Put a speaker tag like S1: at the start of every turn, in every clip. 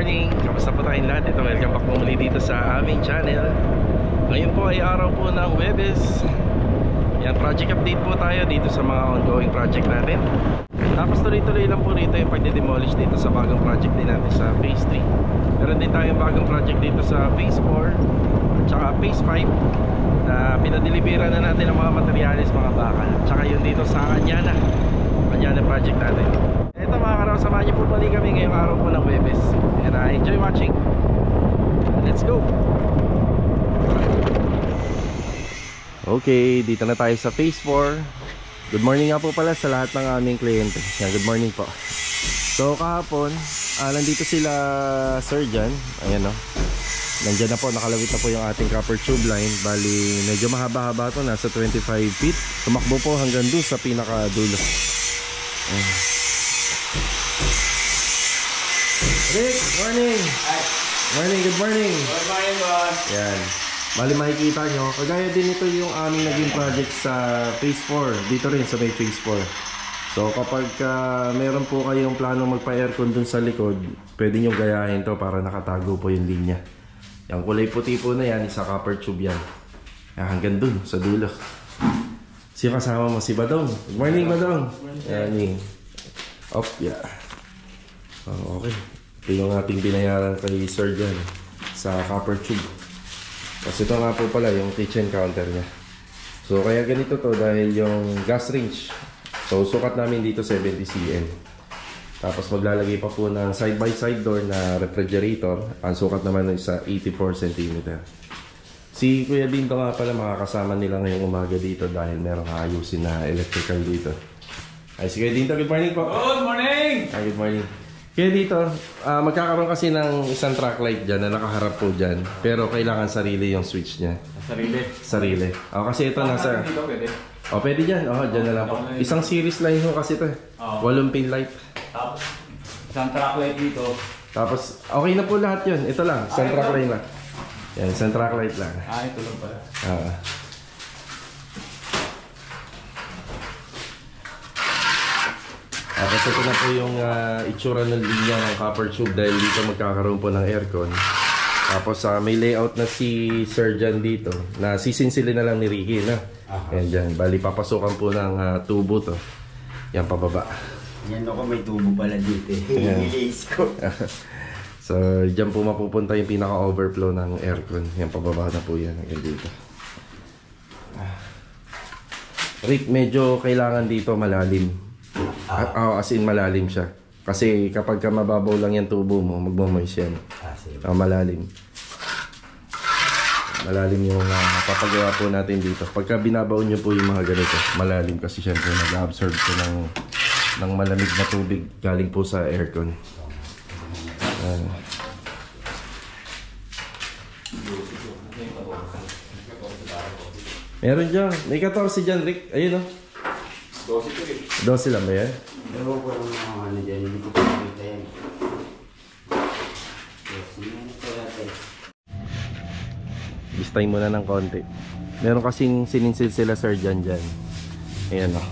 S1: morning. Kamusta po tayong lahat? Ito, welcome back po muli dito sa aming channel. Ngayon po ay araw po ng Huwebes. Yan, project update po tayo dito sa mga ongoing project natin. Tapos tuloy-tuloy lang po dito yung pagde-demolish dito sa bagong project din natin sa Phase 3. Meron din tayong bagong project dito sa Phase 4 at saka Phase 5 na pinadeliveran na natin ang mga materials, mga bakal. At saka yun dito sa Kanyana project natin. Ito mga karaw, samahan niyo po muli kami ngayong araw po ng Huwebes. And enjoy watching. Let's go! Okay, dito na tayo sa Phase 4. Good morning nga po pala sa lahat ng aming kliyente. Good morning po. So kahapon, nandito sila Sir Jan. Ayan o. Nandiyan na po, nakalawit na po yung ating copper tube line. Bali, medyo mahaba-haba ito, nasa 25 feet. Tumakbo po hanggang doon sa pinakadulo. Rick, morning!
S2: Hi.
S1: Morning, good morning!
S2: Good morning, boss!
S1: Yan. Bali makikita nyo, kagaya din ito yung aming naging project sa Phase 4. Dito rin sa may Phase 4. So kapag meron po kayong planong magpa-aircon dun sa likod, pwede nyo gayahin to para nakatago po yung linya. Yung kulay puti po na yan, isa copper tube yan. Hanggang dun, sa dulo. Sino kasama mo? Si Badong. Good morning, Badong. Yan. Op, yeah. Okay. Ito yung ating binayaran kay Sir Jan sa copper tube. Kasi ito nga po pala yung kitchen counter niya. So kaya ganito to dahil yung gas range. So sukat namin dito 70 cm. Tapos maglalagay pa po ng side by side door na refrigerator. Ang sukat naman ay sa 84 cm. Si Kuya Dinto nga pala makakasama nila ngayong umaga dito dahil merong ayusin na electrical dito. Ay, si Kuya Dinto, good morning po.
S2: Good morning!
S1: Ay, good morning. Kaya dito, magkakaroon kasi ng isang track light dyan na nakaharap po dyan. Pero kailangan sarili yung switch niya.
S2: Sarili?
S1: Sarili. Kasi ito nasa...
S2: Dito pwede?
S1: Pwede dyan. Dyan na lang po. Isang series line ho kasi ito. 8 pin light.
S2: Tapos, isang track light dito.
S1: Tapos, okay na po lahat yun. Ito lang, isang track light lang. Yan, isang track light lang.
S2: Ito lang pala.
S1: Tapos ito na po yung itsura ng linya ng copper tube dahil dito magkakaroon po ng aircon. Tapos may layout na si Sir Jan dito na sisinsilin na lang ni Ricky na. Ayan dyan, bali papasukan po ng tubo to. Yan pababa.
S3: Yan ako, may tubo pala dito eh. Nilis ko.
S1: So dyan po mapupunta yung pinaka-overflow ng aircon. Yan pababa na po yan hanggang dito. Rick, medyo kailangan dito malalim. As in malalim siya. Kasi kapag ka mababaw lang yung tubo mo, magmamoist yan. Malalim. Malalim yung papagawa po natin dito. Pagka binabaw nyo po yung mga ganito, malalim kasi syempre nag-absorb ko ng malamig na tubig galing po sa aircon. Meron dyan. May 14 dyan, Rick. Ayun o.
S2: 12 to
S1: 12 lang ba yan?
S3: Ewan ko lang mga ano dyan, hindi ko pakita yan.
S1: Bistay muna ng konti. Meron kasing sininsil sila Sir Jan dyan. Ayan o.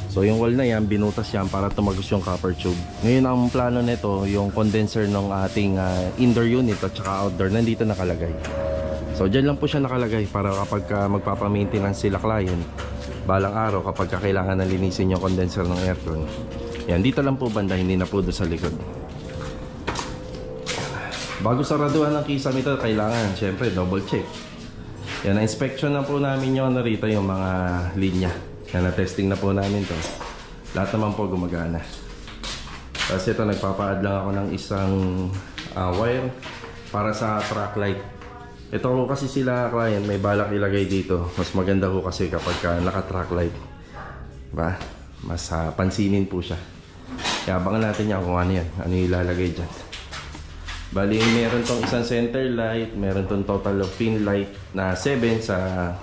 S1: So yung wall na yan, binutas yan para tumagos yung copper tube. Ngayon ang plano nito, yung condenser ng ating indoor unit at saka outdoor, nandito nakalagay. So dyan lang po siya nakalagay para kapag magpapamaintenance sila client, balang araw kapag kailangan na linisin yung condenser ng aircon, yan, dito lang po banda, hindi na po doon sa likod. Bago saraduhan ng kisam ito, kailangan syempre double check. Yan, na-inspection na po namin yung narito yung mga linya. Yan, na-testing na po namin to. Lahat naman po gumagana. Kasi ito, nagpapa-add lang ako ng isang wire para sa track light. Ito ko kasi sila client may balak ilagay dito. Mas maganda ko kasi kapag naka-track light, diba? Mas pansinin po siya. Kaya abangan natin yan kung ano yan. Ano yung ilalagay dyan. Bali, meron tong isang center light, meron tong total of pin light na 7 sa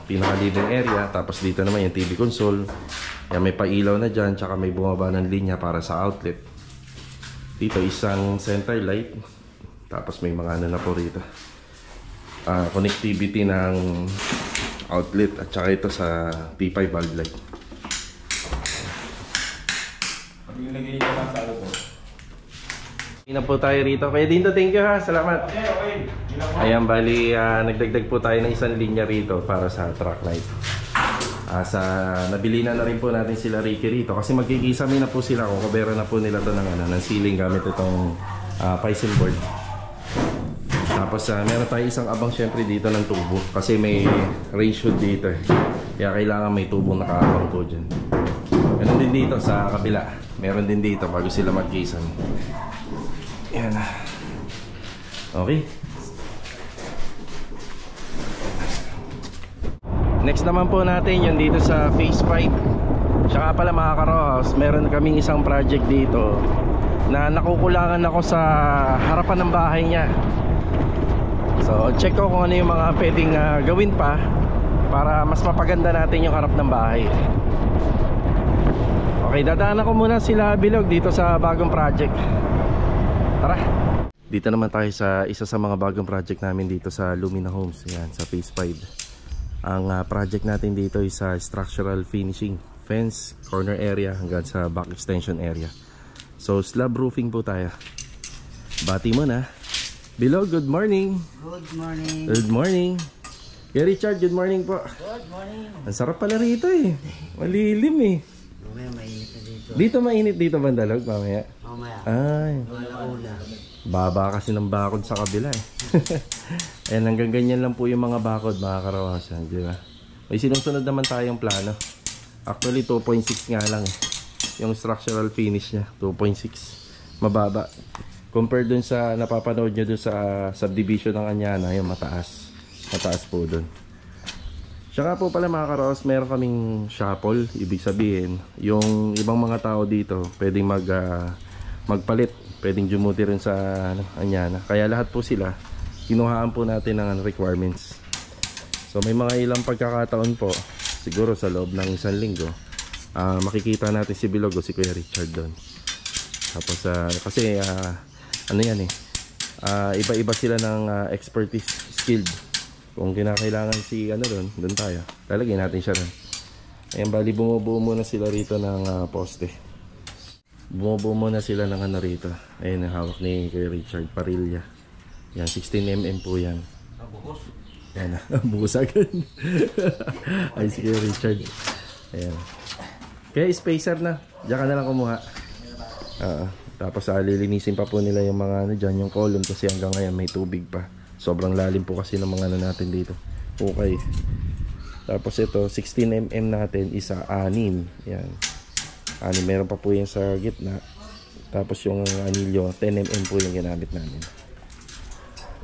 S1: pinaka-living area. Tapos dito naman yung TV console. Yan, may pailaw na dyan, tsaka may bumaba ng linya para sa outlet. Dito isang center light. Tapos may mga ano na po rito. Connectivity ng outlet at saka ito sa P5 bulb light.
S2: Pag ilagay nyo lang sa ano po?
S1: Hindi na po tayo rito. Kaya Dinto, thank you ha. Salamat. Ayan, bali, nagdagdag po tayo ng isang linya rito para sa truck light. Nabili na rin po natin sila Ricky rito kasi magkikisami na po sila. Kukubera na po nila ito ng ceiling gamit itong Python board. Tapos meron tayo isang abang syempre dito ng tubo kasi may range hood dito eh. Kaya kailangan may tubong nakaabang po dyan. Meron din dito sa kabila. Meron din dito bago sila magkisami. Yan. Okay. Next naman po natin yung dito sa Phase 5. Tsaka pala mga karohos, meron kaming isang project dito na nakukulangan ako sa harapan ng bahay niya. So check ko kung ano yung mga pwedeng gawin pa para mas mapaganda natin yung harap ng bahay. Okay, dadaanan ko muna sila Bilog dito sa bagong project. Tara! Dito naman tayo sa isa sa mga bagong project namin dito sa Lumina Homes. Yan, sa Phase 5. Ang project natin dito is sa structural finishing, fence, corner area hanggang sa back extension area. So slab roofing po tayo. Bati mo na Bilog, good morning.
S3: Good morning.
S1: Good morning. Yeah, Richard, good morning po.
S3: Good morning.
S1: Ang sarap pala rito eh. Malilim eh.
S3: Mamaya mainit na dito.
S1: Dito mainit dito Bandalog mamaya.
S3: Mamaya.
S1: Ay,
S3: Wala-ula.
S1: baba kasi ng bakod sa kabila eh. Ayan, hanggang ganyan lang po yung mga bakod mga karawasan, di ba? May sinusunod naman tayong plano. Actually 2.6 nga lang eh. Yung structural finish niya 2.6. Mababa compared dun sa napapanood nyo dun sa subdivision ng Anyana, yung mataas po dun. Siya nga po pala mga karawas, meron kaming shuffle. Ibig sabihin yung ibang mga tao dito pwedeng magpalit, pwedeng jumuti rin sa Anyana. Kaya lahat po sila kinuhaan po natin ng requirements. So may mga ilang pagkakataon po, siguro sa loob ng isang linggo, makikita natin si Bilog o si Kuya Richard doon. Tapos kasi ano yan eh, iba-iba sila ng expertise, skilled. Kung kinakailangan si ano doon tayo, lalagyan natin siya doon. Ayan, bali bumubuo muna sila rito ng poste. Bumubuo muna sila ng ano rito. Ayan, hawak ni Kuya Richard, parilya. Yan, 16mm po yan. Ayan, buhos agad. Ay, si Kuya Richard. Ayan. Kaya spacer na, diyan ka na lang kumuha. Tapos lilinisin pa po nila yung mga ano dyan, yung column kasi hanggang ngayon may tubig pa. Sobrang lalim po kasi ng mga ano natin dito. Okay. Tapos ito 16mm natin isa 6. Yan. 6, meron pa po yan sa gitna. Tapos yung anilyo 10mm po yung ginamit namin.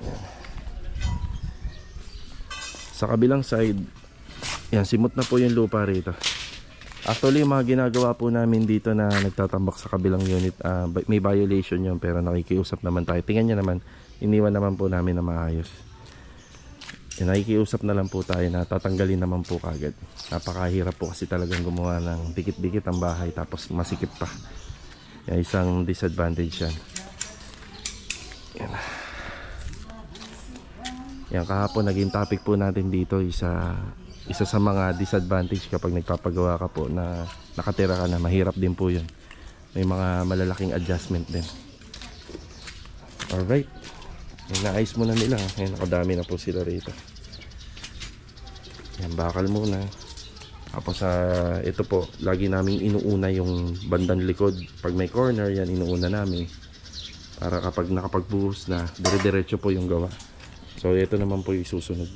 S1: Yan. Sa kabilang side, yan, simot na po yung lupa rito. Actually, yung mga ginagawa po namin dito na nagtatambak sa kabilang unit, may violation yun pero nakikiusap naman tayo. Tingnan nyo naman, iniwan naman po namin na maayos. Nakikiusap na lang po tayo na tatanggalin naman po kagad. Napakahirap po kasi talagang gumawa ng dikit-dikit ang bahay tapos masikip pa. Yan, isang disadvantage yan. Yan. Yan, kahapon naging topic po natin dito isa sa mga disadvantage kapag nagpapagawa ka po na nakatira ka na, mahirap din po yun. May mga malalaking adjustment din. Alright, naayos muna nila. Ngayon nakadami na po sila rito. Yan, bakal muna. Tapos ito po, lagi namin inuuna yung bandang likod. Pag may corner, yan inuuna namin para kapag nakapagbuhos na, dire-diretso po yung gawa. So ito naman po yung susunod.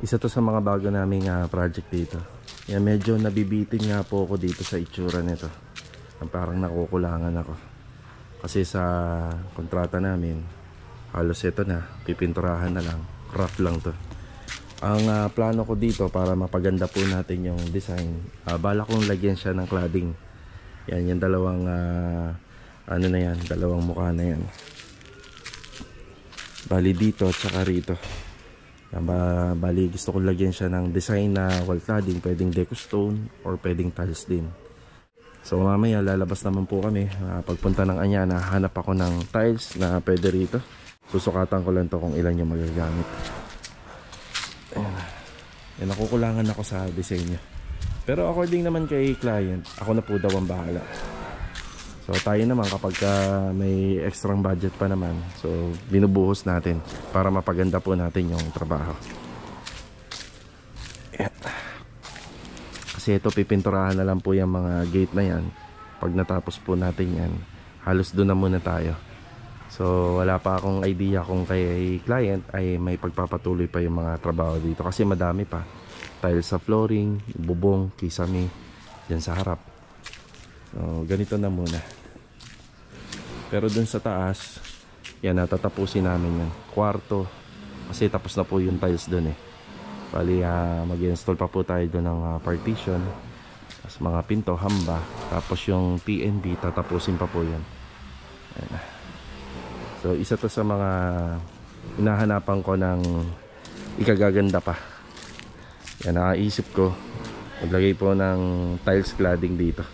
S1: Isa to sa mga bago naming project dito. Yan, medyo nabibitin nga po ako dito sa itsura nito. Parang nakukulangan ako. Kasi sa kontrata namin, halos ito na, pipinturahan na lang. Rough lang to. Ang plano ko dito para mapaganda po natin yung design, bala kong lagyan siya ng cladding. Yan, yung dalawang ano na yan, dalawang mukha na yan. Bali dito at saka rito. Bali gusto ko lagyan siya ng design na wall cladding, pwedeng deco stone or pwedeng tiles din. So mamaya lalabas naman po kami, pagpunta ng Anyana, hanap ako ng tiles na pwede rito. Susukatan ko lang to kung ilan yung magagamit. Ayan, nakukulangan ako sa design niya. Pero according naman kay client, ako na po daw ang bahala. So tayo naman kapag may extrang budget pa naman, so binubuhos natin para mapaganda po natin yung trabaho. Ayan. Kasi ito pipinturahan na lang po yung mga gate na yan. Pag natapos po natin yan, halos doon na muna tayo. So wala pa akong idea kung kay client ay may pagpapatuloy pa yung mga trabaho dito. Kasi madami pa. Tiles sa flooring, bubong, kisame, dyan sa harap. So ganito na muna. Pero dun sa taas, yan natatapusin namin yan. Kwarto. Kasi tapos na po yung tiles dun eh. Bali mag-install pa po tayo dun ng partition. Tapos mga pinto, hamba. Tapos yung TNB, tatapusin pa po yan. Ayan. So isa to sa mga hinahanapan ko ng ikagaganda pa. Yan, nakaisip ko maglagay po ng tiles cladding dito.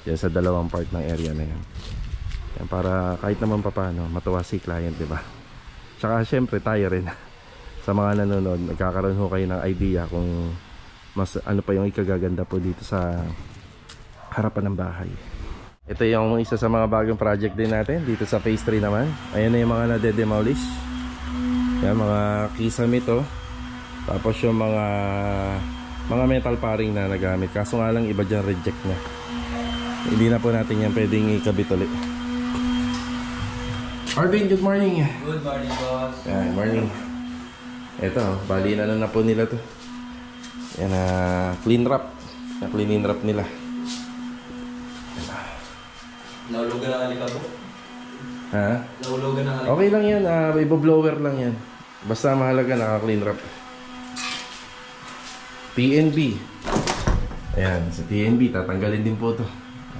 S1: Yan sa dalawang part ng area na yan. Yan, para kahit naman papaano matuwa si client, diba? Tsaka syempre tayo rin sa mga nanonood, nagkakaroon ho kayo ng idea kung mas ano pa yung ikagaganda po dito sa harapan ng bahay. Ito yung isa sa mga bagong project din natin dito sa phase 3 naman. Ayan na yung mga nade-demolish. Yan, mga kisame to. Tapos yung mga metal paring na nagamit. Kaso nga lang iba dyan reject na. Hindi na po natin yan pwedeng ikabit ulit. Arvin, good morning.
S2: Good morning, boss.
S1: Yan, morning. Ito, bali na po nila to. Yan, clean wrap. Na-clean wrap nila.
S2: Naulugan ang alikabo?
S1: Ha?
S2: Naulugan ang alikabo?
S1: Okay lang yan, ibo-blower lang yan. Basta mahalaga naka-clean wrap. TNB. Ayan, sa TNB tatanggalin din po to.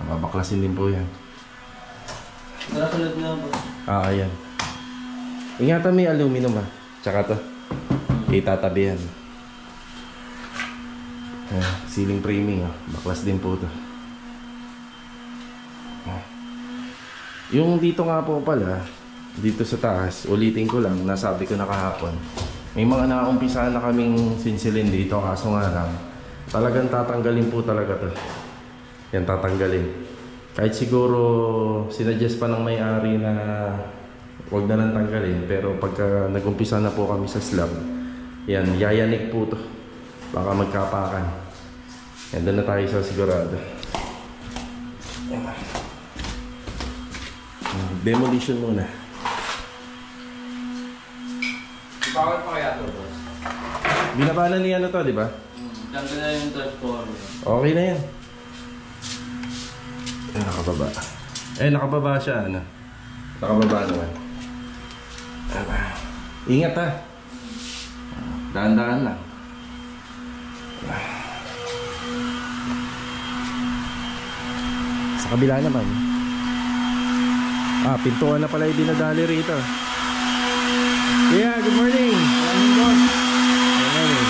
S1: Babaklasin din po yan.
S2: Nakasunod nga, boss.
S1: Ayan. Ingatan may aluminum tsaka to. Itatabi yan. Ceiling framing baklas din po to. Yung dito nga po pala, dito sa taas, ulitin ko lang, nasabi ko na kahapon. May mga naumpisahan na kaming sinsilin dito, kaso nga lang, talagang tatanggalin po talaga to. Yan, tatanggalin. Kahit siguro sinuggest pa ng may-ari na huwag na lang tanggalin, pero pagka nag-umpisa na po kami sa slab, yan, yayanik po to. Baka magkapakan. Yan, doon na tayo sa sigurado. Yan. Demolition muna.
S2: Bakit pa kaya ito, boss?
S1: Binabanan niya ano to, di ba?
S2: Tanggal na yung transformer.
S1: Okay na yan. Nakababa. Nakababa siya, ano? Nakababa naman. Ingat ha. Daan-daan lang. Sa kabila naman. Pintuan na pala yung dinadali rito. Yeah, good morning. Good morning. Good morning.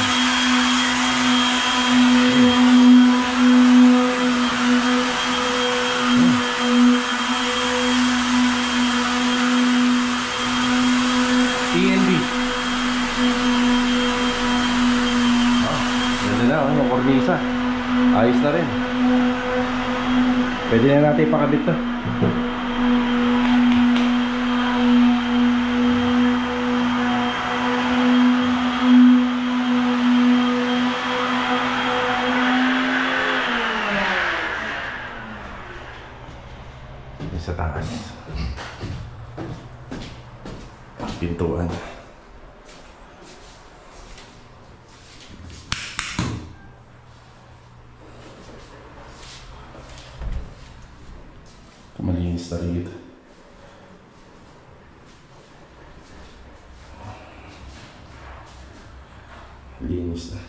S1: TNB. Ganda na, yung kornisa. Ayos na rin. Pwede na natin ipakabit to. Sa taas. Pintuan. Malinis na rito. Linis na.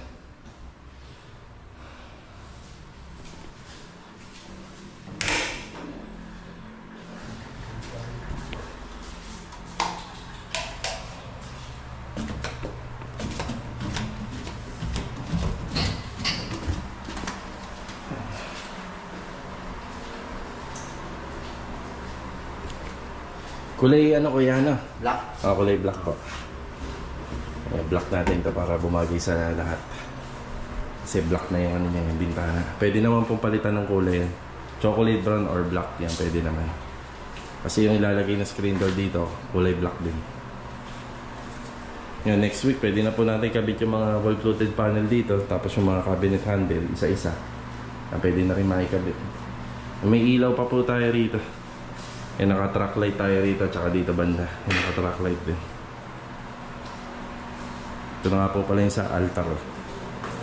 S1: Kulay ano kuya ano?
S3: Black.
S1: Kulay black po. Black natin to para bumagi sa lahat. Kasi black na yung ano niya, yung bintana. Pwede naman pong palitan ng kulay yan. Chocolate brown or black yan, pwede naman. Kasi yung ilalagay na screen door dito, kulay black din. Yan, next week pwede na po natin kabit yung mga wall fluted panel dito. Tapos yung mga cabinet handle, isa-isa. Pwede na rin makikabit. May ilaw pa po tayo rito. Yan, naka-track light tayo rito, tsaka dito banda. Yan, naka-track light din. Ito na nga po pala yung sa altar.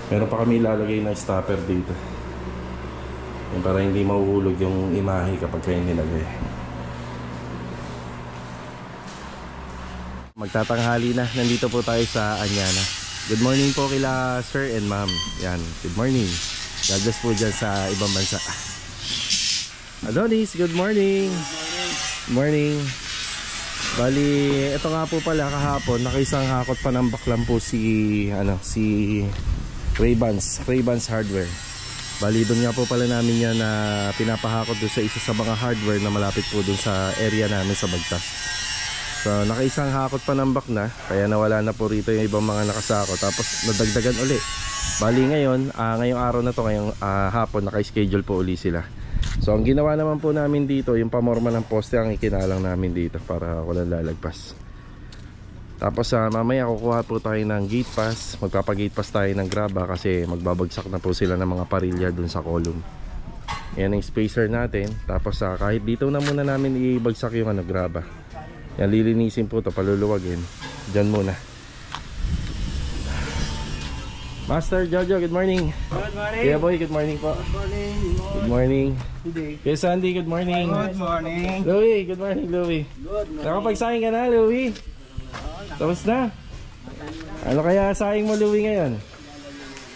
S1: Meron pa kami ilalagay na stopper dito. Yan, para hindi mahuhulog yung imahe kapag kayo nilagay. Magtatanghali na. Nandito po tayo sa Anyana. Good morning po kila sir and ma'am. Yan, good morning. God bless po dyan sa ibang bansa. Adonis, good morning. Good morning. Bali, ito nga po pala kahapon, nakaisang hakot pa ng baklam po si Ray-Bans Hardware. Bali, doon nga po pala namin yan na pinapahakot doon sa isa sa mga hardware na malapit po doon sa area namin sa Bagtas. So, nakaisang hakot pa ng bak na, kaya nawala na po rito yung ibang mga nakasako. Tapos, nadagdagan uli. Bali, ngayong araw na to, ngayong hapon, naka-schedule po uli sila. So ang ginawa naman po namin dito, yung pamorma ng poste ang ikinalang namin dito para walang lalagpas. Tapos mamaya kukuha po tayo ng gate pass. Magpapagate pass tayo ng graba kasi magbabagsak na po sila ng mga parilya dun sa column. Yan ang spacer natin. Tapos kahit dito na muna namin ibagsak yung graba. Yan, lilinisin po to, paluluwagin. Diyan muna. Master Jojo, good morning.
S3: Good morning.
S1: Kuya Boy, good morning po.
S3: Good morning.
S1: Good morning. Kuya Sandy, good morning.
S3: Good morning.
S1: Louie, good morning Louie.
S3: Good morning.
S1: Nakapagsaing ka na Louie? Tapos na? Ano kaya saing mo Louie ngayon?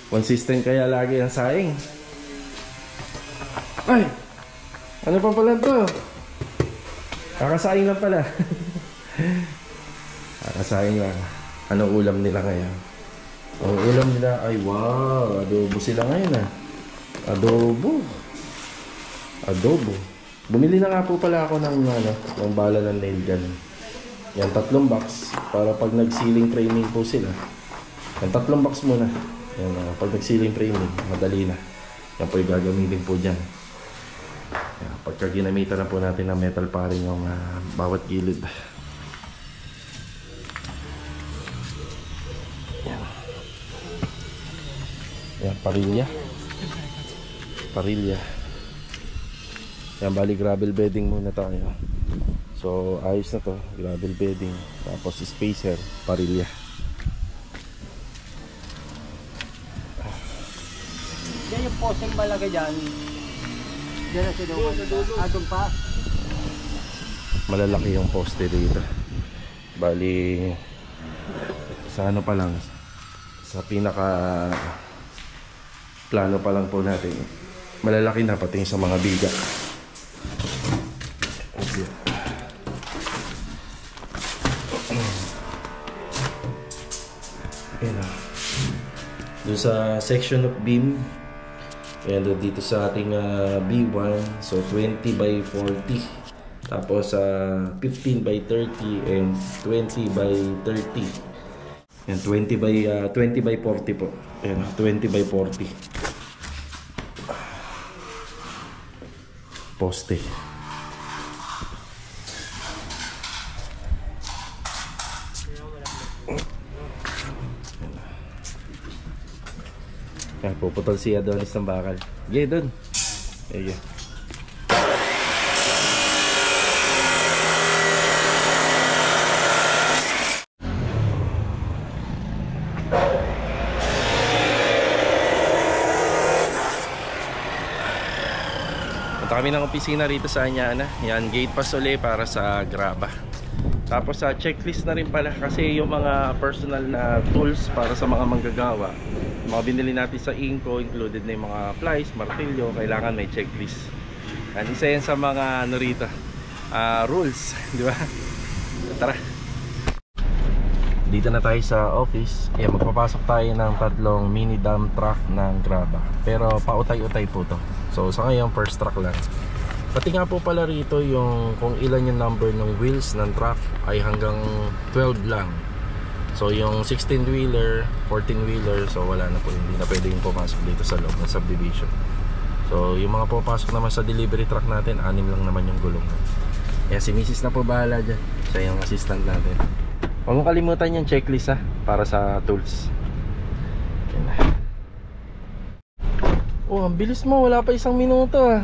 S1: Consistent kaya lagi ang saing? Ay! Ano pa pala to? Kakasaing lang pala. Kakasaing lang. Ano ulam nila ngayon? Ang ulam nila ay wow, adobo sila ngayon Adobo. Bumili na nga po pala ako ng bala ng nail gun. Yan, 3 box para pag nag-ceiling framing po sila. Yan, 3 box muna. Yan, pag nag-ceiling framing, madali na. Yan po yung gagamitin po dyan. Yan, pagka ginamitan na po natin ng metal paring yung bawat gilid. Yan, parilya. Yan, bali gravel bedding muna tayo. So ayos na to, gravel bedding. Tapos spacer, parilya.
S3: Yan yung posting malaki dyan. Diyan na sinuwan. Doon pa.
S1: Malalaki yung poste dito. Bali sa ano pa lang, sa pinaka plano pa lang po natin, malalaki na pati sa mga biga. Doon sa section of beam, and dito sa ating B1, so 20 by 40, tapos 15 by 30 and 20 by 30. Yan, 20 by 40 po. Ayan, 20 by 40. Poste. Yan, puputol si Adonis ng bakal. Sige, dun. Sige. Kami ng opisina rito sa Anyana. Yan, gate pass ulit para sa graba. Tapos sa checklist na rin pala kasi yung mga personal na tools para sa mga manggagawa, mga binili natin sa Inco, included na yung mga plies, martilyo, kailangan may checklist. Yan, isa yan sa mga rito, rules, di ba? Tara. Dito na tayo sa office. Yan, magpapasok tayo ng 3 mini dump truck ng graba. Pero pautay-utay po to. So sa ngayon first truck lang. Pati nga po pala rito yung kung ilan yung number ng wheels ng truck ay hanggang 12 lang. So yung 16-wheeler, 14-wheeler, so wala na po, hindi na pwedeng pumasok dito sa loob ng subdivision. So yung mga pupasok naman sa delivery truck natin, 6 lang naman yung gulong. Kaya si Mrs. na po bahala dyan. Siya yung assistant natin. Huwag mong kalimutan yung checklist para sa tools. Yan na. Oh, ang bilis mo, wala pa 1 minuto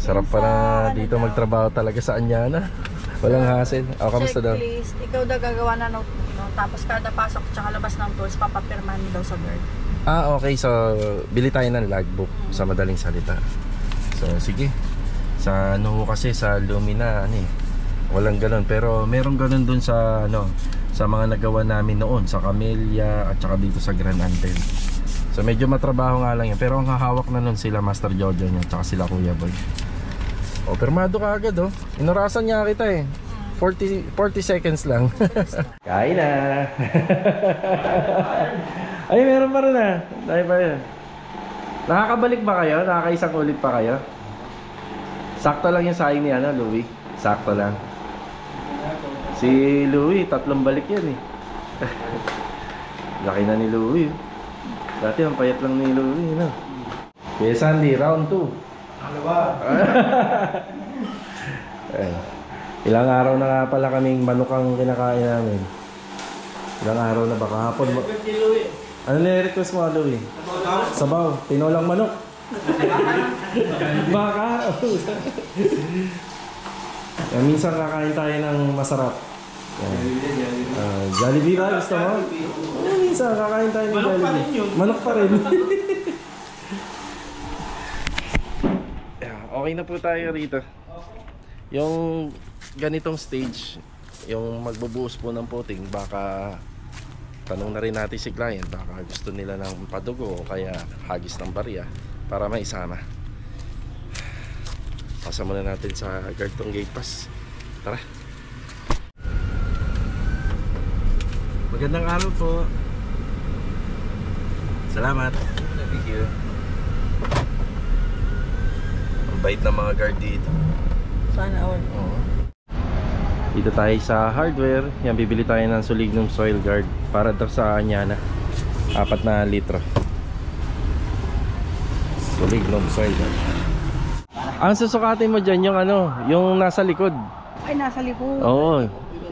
S1: Sarap pa na dito magtrabaho talaga sa Anyana. Walang hassle. Kamusta daw?
S4: Checklist. Ikaw daw gagawa na no, tapos kada pasok tsaka labas ng tools papapirman daw sa guard.
S1: Okay. So, bili tayo ng logbook sa madaling salita. So, sige. Sa kasi sa Lumina, walang ganun. Pero meron ganun dun sa, sa mga nagawa namin noon. Sa Camellia at saka dito sa Grand Antel. So, medyo matrabaho nga lang yan. Pero ang hahawak na nun sila Master Jojo niya at saka sila Kuya Boy. Permado ka agad Inurasan niya kita 40 seconds lang. Kain na. Ay, meron pa rin Dahil pa yun. Nakakabalik ba kayo? Nakakaisang ulit pa kayo? Sakto lang yung saing ni Louie. Sakto lang. Si Louie, 3 balik yan Laki na ni Louie. Dati ang payat lang ni Louie Kaya Sandy, round 2. Ano ba? Ilang araw na nga pala kaming manukang kinakain namin. Ilang araw na ba? Kahapon mo. Ano nire-request mo, Louie? Sabaw. Tinolang manok. Baka. Minsan kakain tayo ng masarap. Jollibee ba? Gusto mo? Minsan kakain tayo ng Jollibee. Manok pa rin. Okay na po tayo rito. Yung ganitong stage, yung magbubuhos po ng puting, baka tanong na rin natin si client, baka gusto nila ng padugo o kaya hagis ng barya para maisama. Pasa muna natin sa Gartong Gate Pass. Tara. Magandang araw po. Salamat. Thank you. Ang bait ng mga guard dito.
S4: Sana all.
S1: Dito tayo sa hardware. Yan, bibili tayo ng Solignum Soil Guard para daw sa Anyana. 4 na litro. Solignum Soil Guard. Ang susukatin mo dyan yung yung nasa likod.
S4: Ay, nasa likod.
S1: Oo,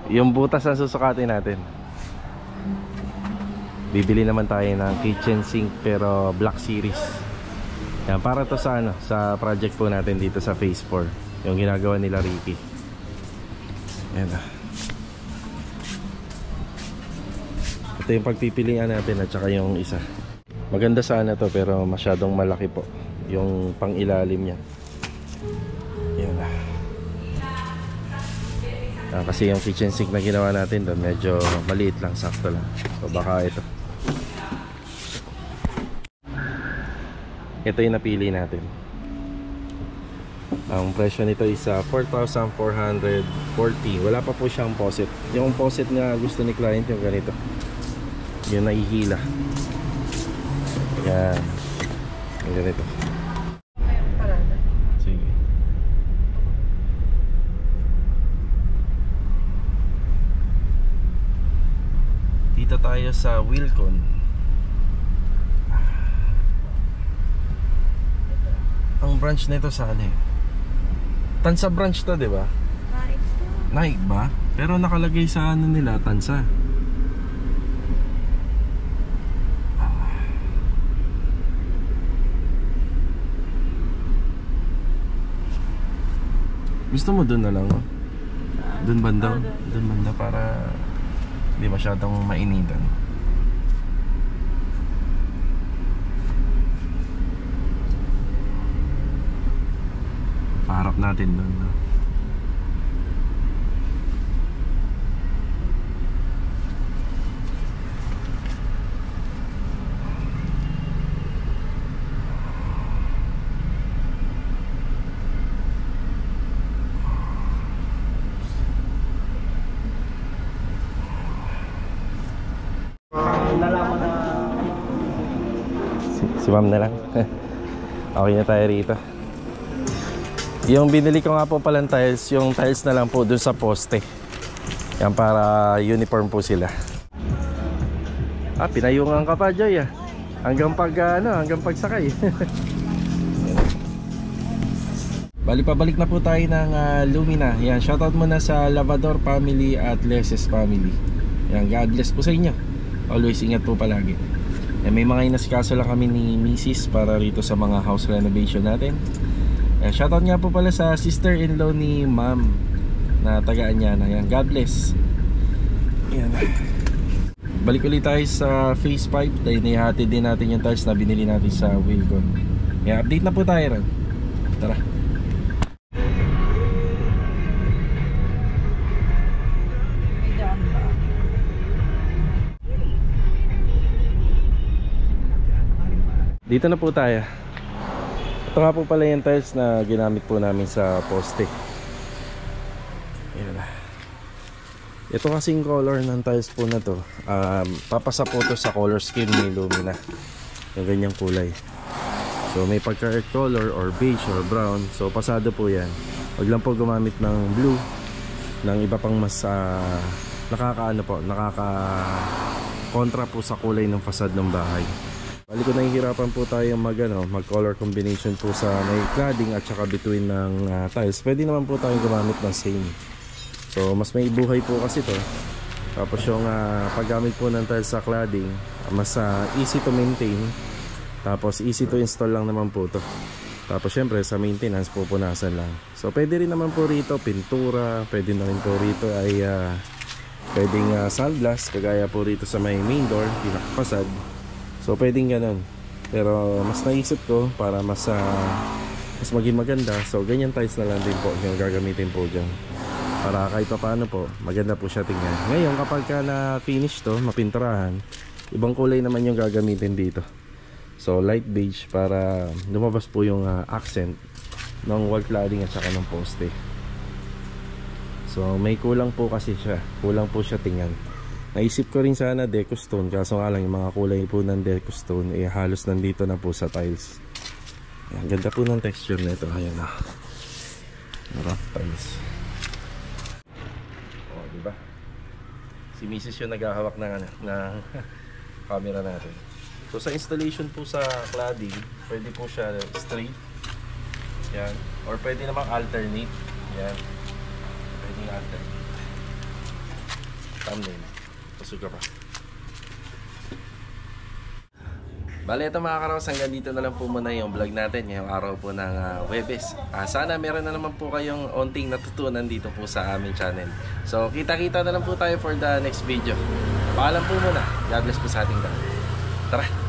S1: yung butas ang susukatin natin. Bibili naman tayo ng kitchen sink pero Black Series. Yan, para to sa sa project po natin dito sa Phase 4. Yung ginagawa nila Ricky. Yan Ito yung pagpipilian natin at saka yung isa. Maganda sana to pero masyadong malaki po yung pang-ilalim niya. Yan kasi yung kitchen sink na ginawa natin doon medyo maliit lang, sakto lang. So baka ito yung napili natin. Ang presyo nito is 4,440. Wala pa po siyang faucet. Yung faucet na gusto ni client yung ganito, yung naihila. Yan, yung ganito. Sige. Dito tayo sa Wilcon. Ang branch nito sa Tansa branch to, di ba? Naik ba? Pero nakalagay sa nila, Tansa. Gusto mo dun na lang? Dun banda? Dun banda para hindi masyadong mainitan. Paharap natin doon. Si ma'am na lang. Okay na tayo rito. Yung binili ko nga po palang tiles, yung tiles na lang po dun sa poste. Yan, para uniform po sila. Pinayungan ka pa, Joy, ah. Hanggang pagsakay. Bali, pabalik na po tayo ng Lumina. Yan, shoutout muna sa Lavador family at Leses family. Yan, God bless po sa inyo. Always ingat po palagi. Yan, may mga inasikaso lang kami ni Mrs. para rito sa mga house renovation natin. Yan, shoutout nga po pala sa sister-in-law ni Ma'am na tagaan niya na. Yan, God bless. Yan. Balik ulit tayo sa phase 5 dahil nihatid din natin yung tiles na binili natin sa Wilcon. Yan, update na po tayo rin. Tara. Dito na po tayo. Ito nga po pala yung tiles na ginamit po namin sa poste. Ayan. Ito kasing color ng tiles po na to, papasa po to sa color scheme ni Lumina. Yung ganyang kulay. So may pagka earth color or beige or brown. So pasado po yan. Huwag lang po gumamit ng blue, ng iba pang mas kontra po sa kulay ng fasad ng bahay. Bali ko nahihirapan po tayo mag color combination po sa may cladding at saka between ng tiles. Pwede naman po tayong gumamit ng same. So mas may buhay po kasi to. Tapos yung paggamit po ng tiles sa cladding, mas easy to maintain. Tapos easy to install lang naman po to. Tapos syempre sa maintenance pupunasan lang. So pwede rin naman po rito pintura, pwede na rin po rito ay pwedeng sandblast kagaya po rito sa may main door, pinakapasad. So pwedeng ganun. Pero mas naisip ko para mas maging maganda. So ganyan tiles na lang din po yung gagamitin po dyan. Para kahit pa paano po, maganda po siya tingnan. Ngayon kapag ka na finish to, mapinturahan, ibang kulay naman yung gagamitin dito. So light beige para lumabas po yung accent ng wall cladding at saka ng poste. So may kulang po kasi siya. Kulang po siya tingnan. Naisip ko rin sana deco stone, kaso nga lang yung mga kulay po ng deco stone halos nandito na po sa tiles. Ayan, ganda po ng texture nito. Ayan na. Rough tiles. O, diba? Si Mrs. yung naghahawak ng camera natin. So sa installation po sa cladding, pwede po siya straight. Yan. Or pwede namang alternate. Yan. Pwede alternate. Thumbnail. Pasuga pa. Bale, ito mga karaos, hanggang dito na lang po muna yung vlog natin ngayong araw po ng Huwebes. Sana meron na naman po kayong onting natutunan dito po sa aming channel. So kita-kita na lang po tayo for the next video. Paalam po muna. God bless po sa ating lahat. Tara!